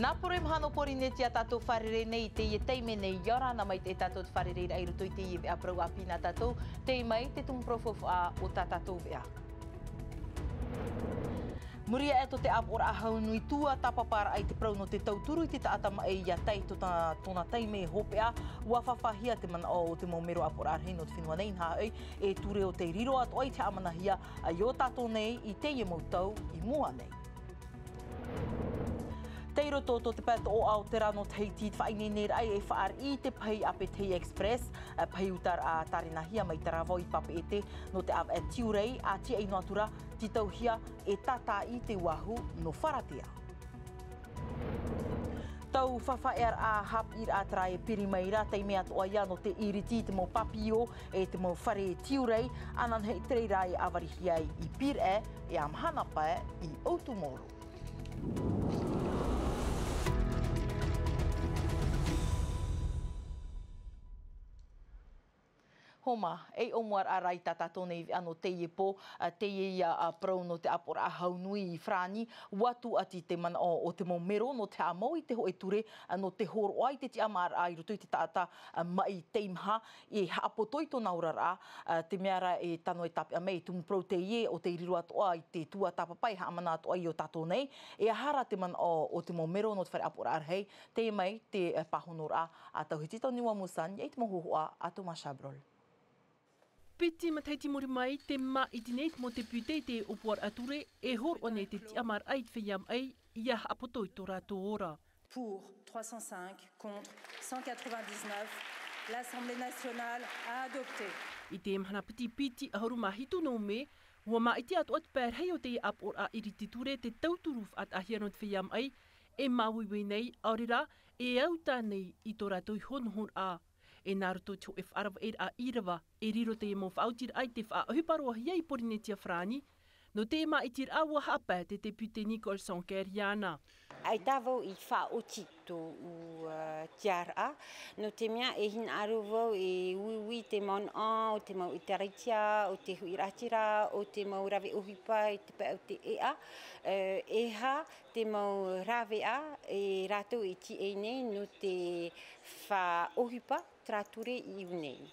Nā pore mahano pori ne tia tātou wharere nei te i teime nei iora na mai te tātou wharere ai roto i te i a prau apina tātou. Te mai te tumu profofu a o tā tātou vea. Muria e to te apora a haunui tua tapapara ai te prau no te tauturu i te taatama e ia tei to tōna teime hopea. Ua whawhahia te mana o te momero apora arhei no te whenua nei nha e ture o te riro atu ai te amanahia a i o tātou nei i te i mautau i mua nei. Te roto to te pēta o Aotearoa Tahiti te whaine nei rai e whaar i te pai ape te Express, pai utar a tarinahia mai te ravo i pape e te no te av e tiurei a tia i noatura ti tauhia e tata i te wahu no wharatea. Tau whawhaear a hap ir a trai e pirimeira te mea toa ia no te iriti te mo papio e te mo whare e tiurei anan hei trei rai awarihia i pir e a mahana pae i Outumoro. Homa, e omuar a rai tātātou nei ano te ie po, te ie a prau no te apora a haunui i Frani, watu ati te mana o te momero no te amau i te hoe ture, no te horo ai te ti amar ai roto i te tāta mai teimha, e haapotoi tōna urara, te meara e tano e tapi a mei, tumu prau te ie o te riro atoa i te tua tapapai, haamana atoa i o tātou nei, e ahara te mana o te momero no te whare apora arhei, te mai te pahonora a tauhitita niwa musan, i te mohohoa a Toma Shabrol. Piti mataiti mori mai te ma i tineit mo te pute te upuar ature e hor o ne te tiamar ai te whiam ai ia apotoi tō rātou ora. Pour 305 contre 199, l'Assemblée nationale a adopté. I te mhana piti a horu mahitu no me, ua ma iti atu at pēr hei o te apor a iriti ture te tauturuf at ahia no te whiam ai e mawiwi nei aurira e auta nei i tō rātou honhon a. E nāruto tō e whaarawa e a irawa, e riro te mo whautir ai te whaahuparoa hiai porinetia Frani, no te ma itir awa hapa te pute Nicole Sankeriana. Ai tāwau i whaoti tō tiara, no te mea e hin aruvau e uiwi te maun o te mau itaraitia, o te huiratira, o te mau rawe uhipa, te pēu te ea. Eha te mau rawea e rātou i ti e nei no te whaohipa trature i unei.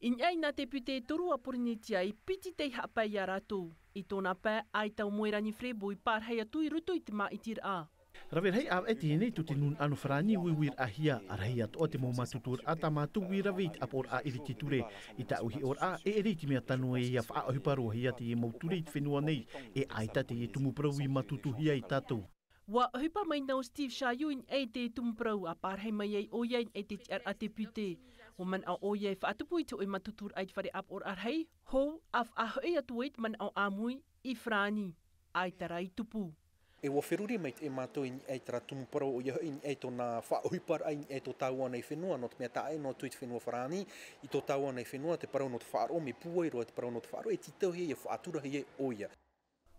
Iņai nā te pute torua porinetia i piti te hapai a rātou. I tōna pē ai tau moerani frebo i pārhei atu i ruto i te mā itir a. Rawer hei av eti nei tu te nun anu Frani wiwir ahia arhei atu o te mo matutur ata matuwi raweit apor a iriti ture i ta uhi or a e eriti mea tanu e ia whaahuparoa hia te e mauture i te whenua nei e aita te e tumuprau i matutu hia i tātou. Wa hupa mai nau Steve Shayuin e te tumprau a pārhei mai ei oiein e te tiar a te pute. O man au oiei whaatupu i te oi matutur ai te whare ap or arhei, hou af ahoi atu eit man au amui i Frani, ai tarai tupu. E wa whiruri mai te mātou i ei tara tumuparo o ia i ei tōna whaohipar ai ei tō tāua nei whenua, no te mea tae no tui te whenua Frani, i tō tāua nei whenua, te parau no te whaaro, me puai roa te parau no te whaaro, e titau hei e whaatura hei e oia.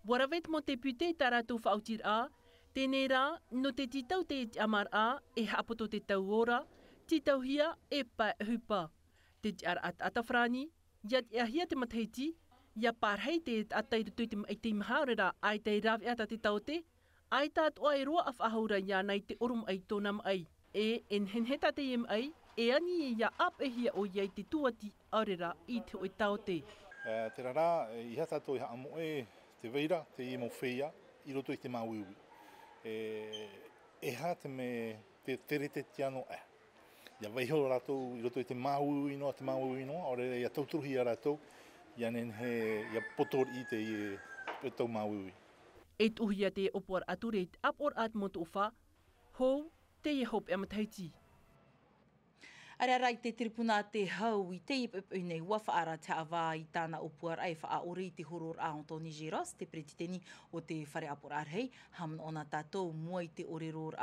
Warawet mo te pute tā rātou whaotir a, tēnei rā, no te titau te amar a, e hapoto te tau ora, titau hia e pae hupa. Te tiara ata Frani, iat ia hia te matahiti, ia pārhei te atai rutui te mahaurera ai te rawi ata te taute, ai tāt oai roa af ahaura ia nei te orum ai tōnam ai. E henheta te iem ai, e ani e ia ap e hia o iai te tuati aurera i te oi taute. Te rara, i hata toi haa mo e te veira, te i mo whia, i roto i te mauiwi. E ha te me te tere te tiano e. Ia weiho rātou i roto i te mauiwi noa, ore ia tauturuhi a rātou, ia nen he ia potori i te tau mauiwi. E tuhia te opoar ature te apor at motu uwha, hou te ie hope e matahiti. Ara rai te tiripuna te hau i te ipepe nei ua whaara te awa i tāna opuar ai wha ori te horor a Tony Giros, te presideni o te whare apora arhei, haman ona tātou mua i te oreror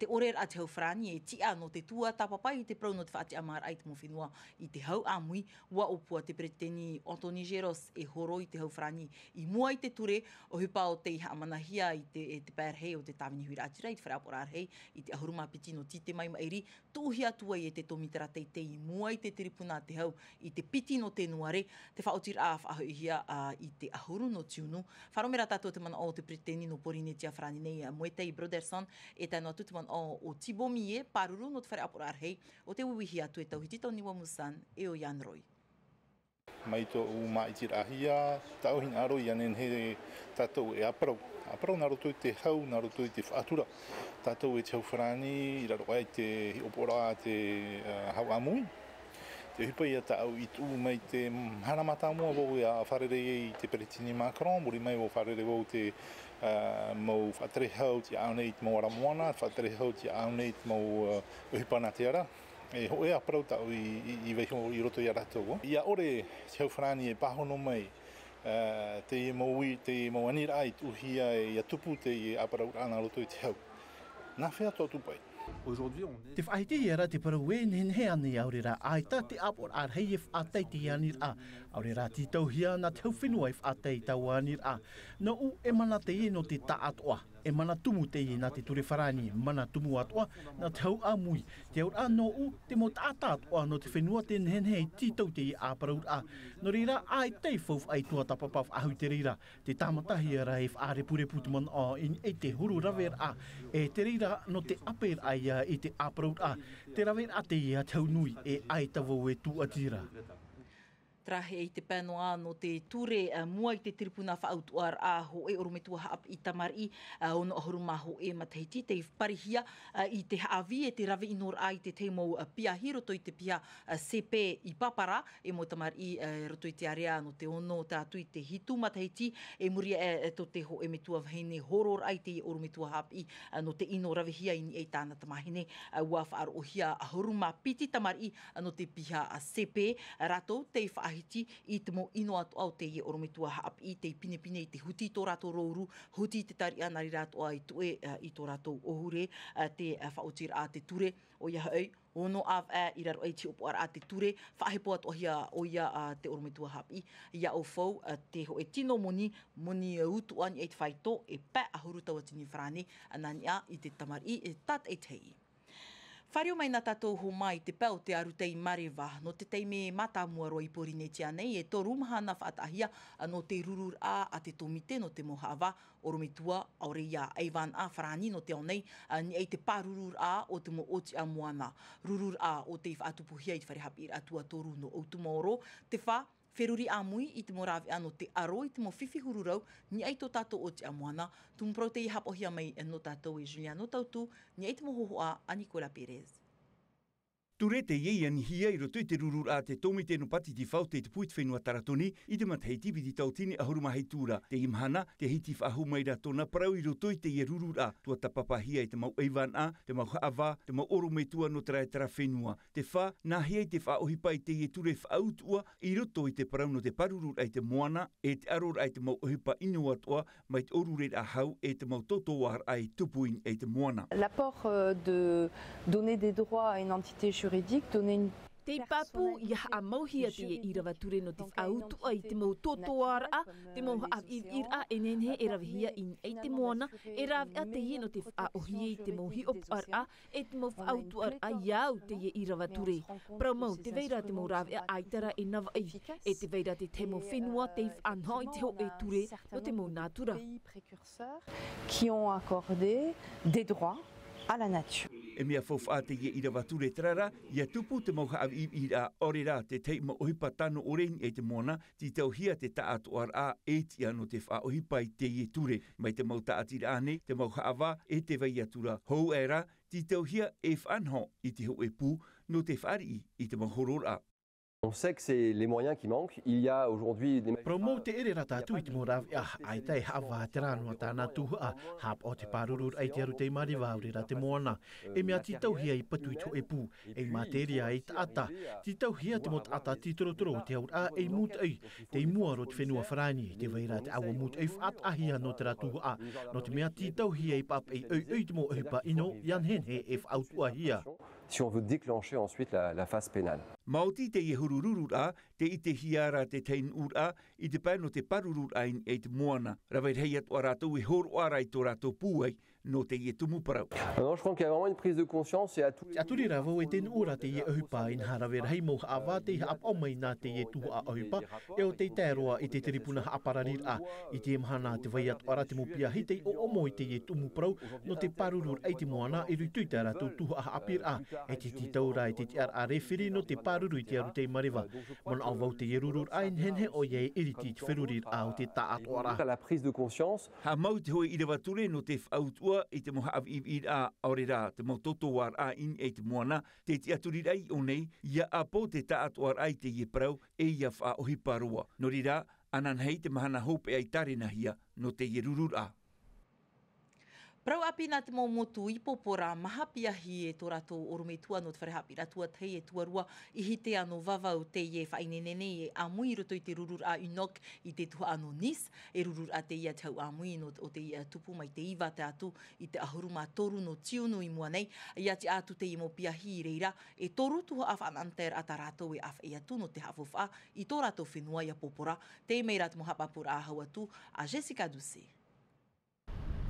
te orer a te hau Frani e tia no te tua tapapai i te prau no te whaate amar ai te mowhenua i te hau amui, ua opua te presideni o Tony Giros e horo i te hau Frani i mua i te ture o hupa o te iha amanahia i te pērhei o te tāwini huira atira i te whare apora arhei i te ahuruma piti no tite mai mairi, tuuhia tua i e te tomi mitera te mua i te tiripuna te hau i te piti no te nuare, te whaotira a whaahia i te ahuru no tiunu. Wharomera tātou te mana o te preteni no porine tia whrani nei Moetei Broderson e tā no atu te mana o Tibomi e paruru no te whare apura arhei o te uihi atu e tauhitita o Niwa Musan e o Jan Roy. Mai tō u maitirahia, tau hin aro i anen he tātou e aprau. Aprau nā roto i te hau, nā roto i te whaatura. Tātou e te hauwharani, i raro ai te opora te hau amui. Te hipa ia tāu i tū mai te mahana matamua wau e a wharere i te Peretini Macron, mori mai wau wharere wau te mau whatere hau te aunei te mau aramoana, whatere hau te aunei te mau uhipana te ara. E ho e aprau tau i weiho i roto i aratou. Ia ore te hauwharani e pahono mai te mau anira ai tuhia e tupu te aparau ana roto i te hau. Nā whea tō tupai. Te whaiti era te parau e nenhe ane aurera aita te apor arhei e whaatai te anir a. Aurera ti tauhia na te hauwhenua e whaatai tau anir a. No u e mana te e no te ta atoa. E mana tumu te e na te ture wharani, mana tumu atoa na te hau amui. Te aur a no u te mo tata atoa no te whenua te nenhe e titau te e aparaur a. No reira ai tei whau ai tua tapapau ahu te reira. Te tamatahi era e whaare pure putuman a e te huru rawer a. E te reira no te aper ai i te aparaur a. Te rawer a te ia tau nui e ai tawau e tu atira. Trahe i te pēnoa no te ture mua i te tiripuna whaautuar a ho e orometua haap i tamari o no ahuruma ho e matahiti te parihia i te haavi e te rawe inor a i te teimau piahi roto i te pia sepe i papara e mo tamari roto i te area no te ono tātu i te hitu matahiti e muria e to te ho e metua vahine horor ai te orometua haap i no te ino rawe hia i ni e tāna tamahine ua whaarohia ahuruma piti tamari no te pia sepe rato te whaahi i te mo ino atu au te i orometua haap i te pinepine i te huti tō rato rouru, huti te tari anari rato ai tue i tō rato ohure, te whaotira a te ture o ia hau, ono av i raro ai te opo ara a te ture, whaahepo atu o ia te orometua haap i, ia o fau te ho e tino moni utu ani e te whaito e pē ahuru tau atini whrane, anani a i te tamari e tat e tei. Whario mai nā tātou ho mai te pēo te arutei Marewa, no te teime matamua roi porine tia nei, e toru mahana whaatahia no te rurur a te tomite no te mohava, orometua, aureia, eivan a wharani no te au nei, ni ei te pārurur a o te mo oti a moana. Rurur a o te whaatupuhia i te wharehapir atua toru no autumoro, te wha, wheruri a mui i te morawe ano te aro i te mo whiwhi hururau, ni ei tō tātou o te amoana, tumprau te i hapohia mai no tātou e Juliano Tautu, ni ei te mohoho a Nicola Perez. Ture te iei anihia i roto i te rurur a te tomite no pati ti whau te puit whenua taratoni i te matahiti piti tautini ahuruma hei tūra. Te imhana, te hiti whahu mai ratona parau i roto i te i rurur a. Tua tapapahia i te mau eivan a, te mau haava, te mau orometua no tera e tera whenua. Te wha, nā hea i te whaohipa i te i ture whautua i roto i te parau no te parurur ai te moana e te aror ai te mau ohipa inu atua mai te oruret a hau e te mau totoar ai tupuin ai te moana. L'apport de donner des droits à une entité juridique, donner une Te papu i ha mauhia te i rawa ture no te whautu ai te mau totoara a, te mau ir a enenhe e rawihia in ei te moana, e rawi a te i no te whaohia i te mau hi opar a, e te mau whautu ar a iau te i rawa ture. Prau mau te veira te mau rawi a aitara e nawa ai, e te veira te te mau whenua te whanha i te ho e ture no te mau natura. Qui ont accordé des droits à la nature. E mea whauwha te i rawa ture trara, ia tupu te mau haawi i a orera te teima ohipa tano orein e te moana, ti tauhia te taatoar a e tia no te wha ohipa i te i ture. Mai te mau taatira ane, te mau haawa e te vaiatura. Hou era, ti tauhia e whanho i te ho e pū no te whaari i te mau horora. On sait que c'est les moyens qui manquent. Il y a aujourd'hui des... Promo te ere rata tu i te morawi ai tai hawa te rānua tāna tuha hap o te pārurur ai te arutei Marewa aurera te moana. E mea ti tauhia i patu i to e pū, e materia i ata. Ti tauhia te mot ata ti torotoro te aur a e mut ai, te i mua ro te whenua wharani, te veira te awa mut ai whaat ahia no te ratu a. No te mea ti tauhia i pap e oi te mo ehipa ino, yan hen he e whautua hia. Si on veut déclencher ensuite la phase pénale. Mauti te hurururu a, te ite hiara te tein ura, I te pai no te paruru ain e te moana. Rawai hei atu aratou hor oara I tō ratou pūai, no te tumu parau. Non, je crois qu'il y a vraiment une prise de conscience et à tous les... Aturi ravo e ten ura te ahupa in harawe rahi mo hawa te hap o mai nā te tuhu a ahupa e o te tēroa I te teripuna apararir a I te mahana te vai atu ara te mopia hi te o omo I te tumu parau no te parurur ai te moana I rutui te ratou tuhu a apir a e te taura e te ar a referi no te paruru I te aru te mariwa. Mon au vau te rurur ain henhe o ye iriti te whirurir a o te ta atu ara. La prise de conscience. Ha mau te hoi I rewa ture no te whautua I te moha av I a aurera te mautoto war a in e te moana, te te aturirei o nei, ia apo te taatu ar ai te ie prau e ia wha ohi paroa. No rira, anan hei te mahana hope ai tarina hia no te ie rurur a. Prau api nā te motu I popora mahapia hi e tō rato orometua no te wharehapi ratua tei e tuarua I hite ano vavau te ie whainenene e amui roto I te rurur a unok I te tuha ano nis e rurur a te ia tau amui no o te ia tupu mai te iwa te atu I te ahuruma toru no tiunu I mua nei ia te atu te imo pia hi reira e toru tuha a whananter a ta rato e af e atu no te hawhawha I tō rato whenua ia popora te mei rato mohapapura a hau atu a Jessica Duce.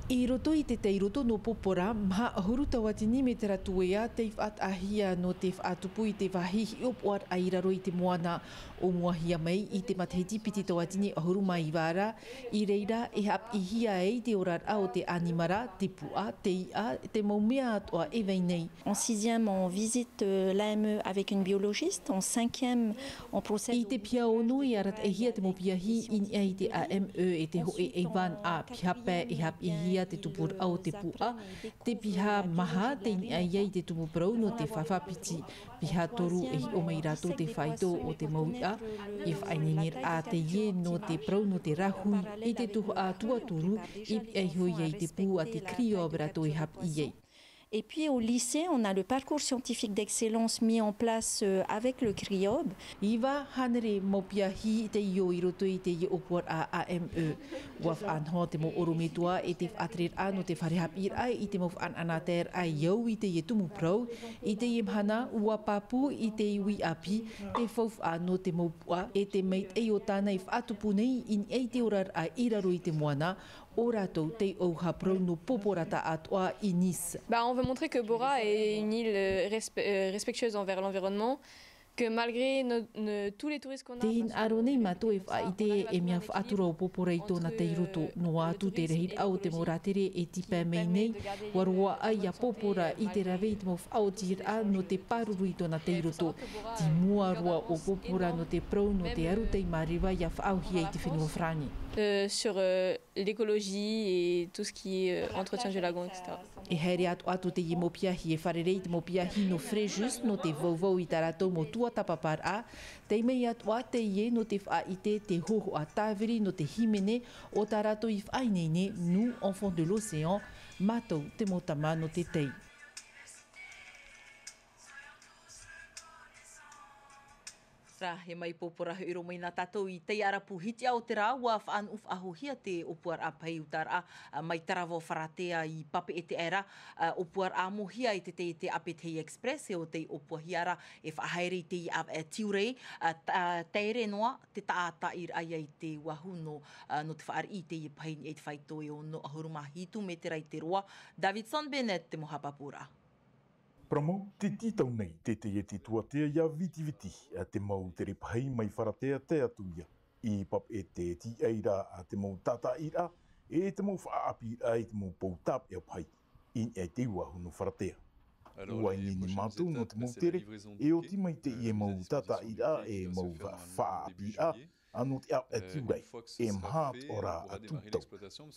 I roto I te teiroto no popora, maha ahuru tawatini me te ratu ea te whaat ahia no te whaatupu I te wahihi opoar a iraro I te moana o muahia mai I te matahiti piti tawatini ahuru mai wāra. I reira e hap I hia e te orar a o te animara, te pua, te ia, te maumea atoa e veinei. En 6e, on visite l'AME avec une biologiste. En 5e, on procède... I te pia ono I arat e hia te mopiahi in I te AME e te hoe e van a pihape e hap I hia te tupur au te pua, te piha maha te iai te tumu prau no te whawhapiti, piha toru e hi o mai rato te whaito o te mauia, I whainenir a te ie no te prau no te rahui, I te tuhu a tuaturu, I ai hoi ai te pū a te krio abrato I hap iei. Et puis au lycée, on a le parcours scientifique d'excellence mis en place avec le CRIOB. Iwa hanere mopiahi te io I roto I te I opoar a AME. Waf anho te mo orometua e te whaatrir a no te wharehapir ai I te mo whananater ai iau I te I tumu prau. I te I mhana ua papu I te iwi api te whauf a no te mopua e te meit e o tāna I whaatupu nei in e te orar a iraro I te moana. O rato te auha prau no poporata atoa I Nice. On veut montrer que Bora est une île respectueuse envers l'environnement, que malgré tous les touristes qu'on a... Te aro nei mato e whaite e mea whaatura o popora I tōna te roto. No atu te rehit au te moratere e tipa mei nei, warua ai a popora I te rawe I te mo whaotir a no te paruru I tōna te roto. Ti mua roa o popora no te prau no te aru te mariwa ia whaauhi ai te whenua frani. Sur l'écologie et tout ce qui est entretien du lagon, etc. E haere atu te I mopiahi e wharerei te mopiahi no frejus no te vauvau I taratou mo tuatapapar a, te mei atua te ie no te whaite te hoho a tāwiri no te himene o taratou I whainene nous, enfants de l'océan, mātou te motama no te tei. Ra, he mai popora hiro mai nā tātou I tei arapu hiti au te rā, ua whaan uf ahohia te opuar a pai utara, mai tarawo wharatea I pape e te era, opuar a mohia I te te Apetei Express, e o te opuahiara e whahaere I te tiurei, teire noa, te taata I ai te wahu no te whaar I te paini e te whaito e o no ahuruma hitu me te rai te roa. Davidson Bennett, te mohapapura. Pramo, te titau nei te te tuatea ia viti te mau te repahei mai wharatea te atuia. I pap e te ti eira a te mau tata ira e te mau whaapi a te mau poutap e pai. In e te wahu no wharatea. Ua ni mātou no te mau tere e o ti mai te I e mau tata ira e mau whaapi a ano te au e tiurei e mhaat ora a tūtau.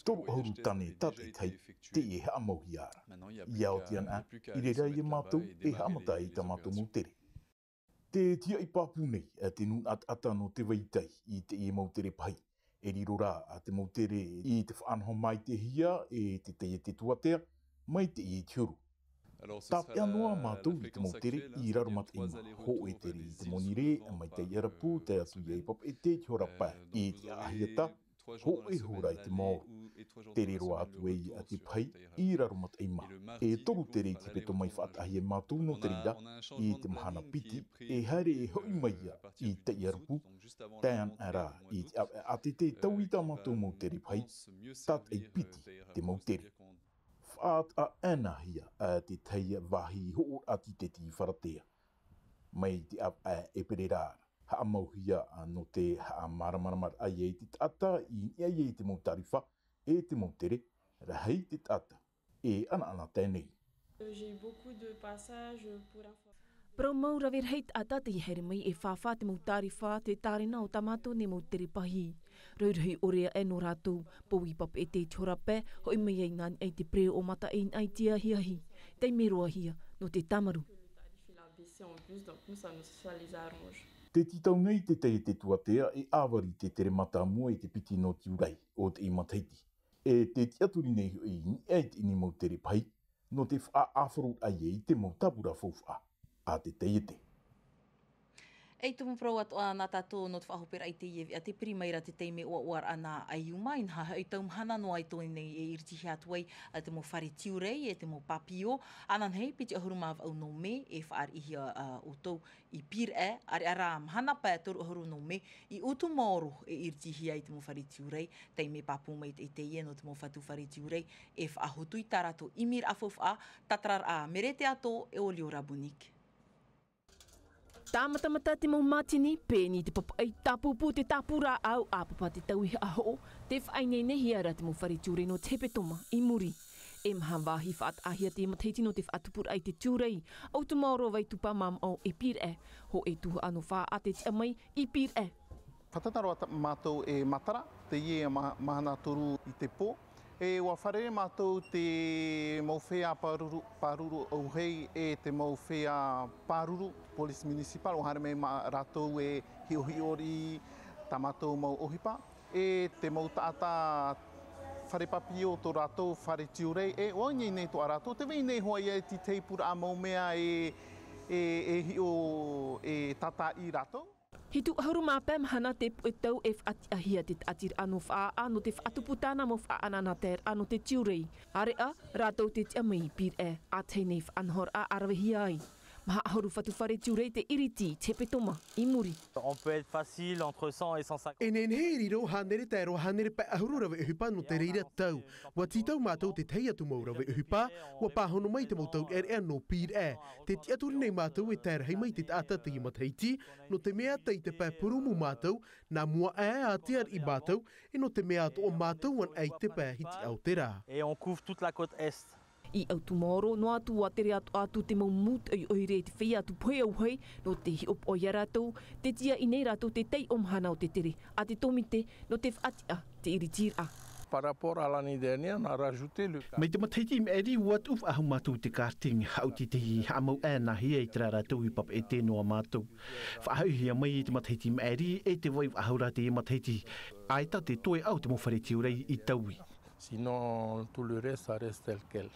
Toru hauru tane tate tei te e haa mauhiara. Ia o tian a, I re rai e mātou e hamata I ta mātou mautere. Te tia I papu nei, te nun ata no te waitei I te e mautere pai. E riro rā a te mautere I te whaanho mai te hia e te tuatea, mai te e tiuru. Tāpe anoa mātou I te mautere I rarumat e ho e tere I te monire, mai te iarapu, te atu iei pap e te tiora pā. I te ahiata, ho e hura I te mō. Te rero atu e a te pai I raromat e ma. E toru te rei te peto mai whaatahi e mātou no te rira I te mahana piti e haere e hoi mai I te iarupu. Tēan ara I te a te tau I tā mātou mō te ripai. Tat e piti te mauteri. Whaat a ana hia a te teia wahi ho ati te ti wharatea. Mai te e perera ha mauhia no te ha maramaramar ai e te tata I te mautariwha e te mautere rahei te tata e ana tēnei. J'ai beaucoup de passages pour Pro maura ver heit ata te here mai e whawha te mautariwha te tārina o tamato ne mautere pahi. Raurhi orea e no rātou, poui pap e te chorape, hoi mai ei nani ei te preo o mata ein ai tia hiahi. Tei meroa hia, no te tamaru. Te titau nei te te tuatea e āwari te tere mata mua I te piti no tiurei o te imateiti. E te tiaturi nei e te ini mautere pai, no te whaafuru ai e te mautapura fōwha a te teite. Ei tumu pro atoa nā tātou no te whahopera I te ievi a te primeira te teime o oar ana ai umai nha hei tau mhana no ai tōni nei e iriti hiatuai a te mo whare tiurei e te mo papio anan hei piti ahurumav au no me e whaar ihia o tau I pir are ara mhana pētoru ahuru no me I utu moro e iriti hia I te mo whare tiurei teime papu mai te ie no te mo whatu whare tiurei e whahotui tarato imir afof'a tatrar a merete ato e olio rabunik. Tāmatamata te mau matini, pēni te papa ai tāpupu te tāpura au āpapa te tauhi aho, te whainei nehi ara te mau whare tiurei no te petoma I muri. E maha wahi whaat ahia te mateiti no te whaatupura ai te tiurei, au tu maoro vai tupa mam au e pir ho e tuha anu wha a te tia mai I pir Whatataro mātou e matara, te ie mahana toru I te pō. E wa wharere mātou te mauwhea pāruru au hei e te mauwhea pāruru, Police Municipal, o hare mei rātou e hiohiori tā mātou mau ohipa. E te mau taata wharepapi o tō rātou whare tiurei, e oangi nei tō rātou, te wei nei hoa ia ti teipura a maumea e hio e tata I rātou. Hitu ahuru māpē mahana te e tau e whaati ahia te atir anu wha ano te whaatuputana mo wha anana ter ano te tiurei. Are rātou te tia mai pir a teinei whanhor a arawehi ai. Maha ahuru whatu whare tiurei te iriti te petoma I muri. On peut être facile entre 100 et 150. E nen hei riro hanere tēro hanere pa ahuru rawe uhipa no te reira tau. Wa titau mātou te tei atu mau rawe uhipa, wa pāhono mai te mautau no pir Te tiaturi nei mātou e tēra hei mai te tāta te imateiti, no te mea tei te pā purumu mātou, nā mua a te ar I mātou, e no te mea ato o mātou an ei te pā hiti Aotearoa. Et on couvre toute la côte est. I autu moro no atu watere atu te mau mut ai oire te whea atu poe au hei no te hi op o iaratou, te tia I nei rātou te tei omhana o te tere, a te tomite no te whaatia te iritira. Par rapport à l'année dernière, on a rajouté le cas. Mai te mataiti me eri wat uf ahu mātou te karting hauti te hi hamau nahi e te rātou I pap e te noa mātou. Whahau hia mai te mataiti me eri e te wai ahura te mataiti. Aita te toe au te mowhare tiurei I taui. Sinon, tout le reste, ça reste tel quel.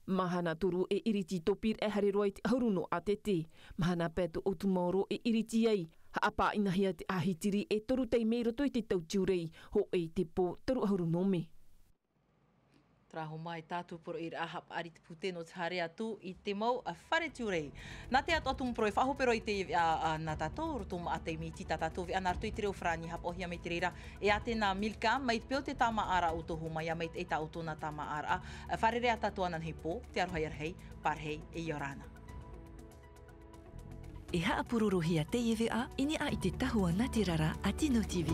Mahana turu e iriti topir e hare roi te hauruno a te te. Mahana pēto o tumoro e iriti ai. Haapa inahia te ahitiri e toru tei meiro toi te tau tiurei ho e te pō toru hauruno me. Traho mai tātou poro I rahap ari te pute no te hare atu I te mau a whare tiurei. Nā te atu atumu poro e whahopero I te nā tātou, roto ma atei mi tita tātou vi anar tui te reo whrani hap ohia mei te reira. E ate nā milka, mai te peo te tāma ara o toho mai, a mei te eita o tōna tāma ara. Whare rea tātou anan hei pō, te arohai arhei, parhei e Iorana. E haa purorohia te ewe a, ini a I te tahua Natirara a Tino TV.